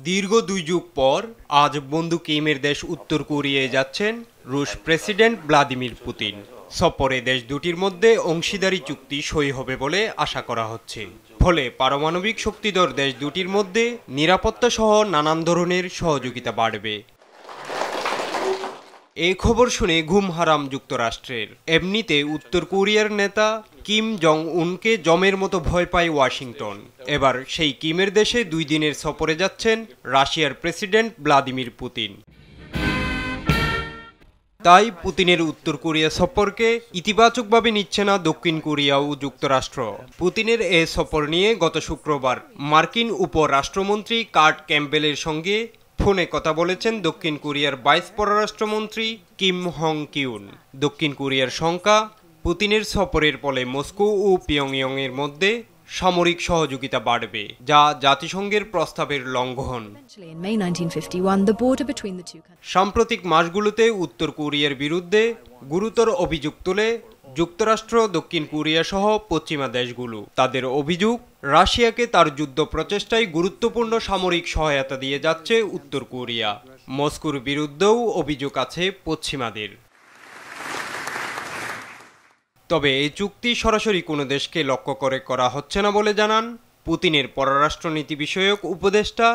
দীর্ঘ 2 যুগ পর আজ বন্ধু কিমের দেশ উত্তর কোরিয়ায় যাচ্ছেন রুশ প্রেসিডেন্ট ভ্লাদিমির পুতিন। সফরে দেশ দুটির মধ্যে অংশীদারি চুক্তি সই হবে বলে আশা করা হচ্ছে। ফলে পারমাণবিক শক্তিধর দেশ দুটির মধ্যে নিরাপত্তা সহ নানান ধরনের সহযোগিতা বাড়বে। এই খবর শুনে ঘুম হারাম যুক্তরাষ্ট্রের। এমনিতে উত্তর কোরিয়ার নেতা কিম জং উনকে জমের মতো ভয় পায় ওয়াশিংটন। এবার সেই কিমের দেশে 2 দিনের সফরে যাচ্ছেন রাশিয়ার প্রেসিডেন্ট ভ্লাদিমির পুতিন। তাই পুতিনের উত্তর কোরিয়া সফরকে ইতিবাচকভাবে নিচ্ছে না দক্ষিণ কোরিয়া ও যুক্তরাষ্ট্র। পুতিনের এ সফর নিয়ে গত শুক্রবার মার্কিন উপরাষ্ট্রমন্ত্রী কার্ট ক্যাম্পবেলের সঙ্গে ফোনে কথা বলেছেন দক্ষিণ কোরিয়ার ভাইস পররাষ্ট্রমন্ত্রী কিম হং কিউন। দক্ষিণ কোরিয়ার শঙ্কা, পুতিনের সফরের ফলে মস্কো ও পিয়ংইয়ং এর মধ্যে সামরিক সহযোগিতা বাড়বে, যা জাতিসংঘের প্রস্তাবের লঙ্ঘন। সাম্প্রতিক মাসগুলোতে উত্তর কোরিয়ার বিরুদ্ধে গুরুতর অভিযোগ তোলে যুক্তরাষ্ট্র, দক্ষিণ কোরিয়া সহ পশ্চিমা দেশগুলো। তাদের অভিযোগ, রাশিয়াকে তার যুদ্ধ প্রচেষ্টায় গুরুত্বপূর্ণ সামরিক সহায়তা দিয়ে যাচ্ছে উত্তর কোরিয়া। মস্কোর বিরুদ্ধেও অভিযোগ আছে পশ্চিমাদের। তবে এই চুক্তি সরাসরি কোনো দেশকে লক্ষ্য করে করা হচ্ছে না বলে জানান পুতিনের পররাষ্ট্রনীতি বিষয়ক উপদেষ্টা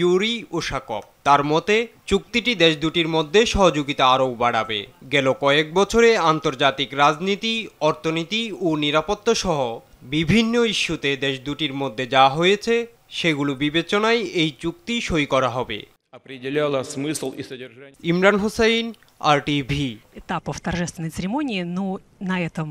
ইউরি উশাকভ। তার মতে, চুক্তিটি দেশ দুটির মধ্যে সহযোগিতা আরও বাড়াবে। গেল কয়েক বছরে আন্তর্জাতিক রাজনীতি, অর্থনীতি ও নিরাপত্তা সহ বিভিন্ন ইস্যুতে দেশ দুটির মধ্যে যা হয়েছে সেগুলো বিবেচনায় এই চুক্তি সই করা হবে। ইমরান হোসাইন, RTV। Этапов торжественной церемонии, но на этом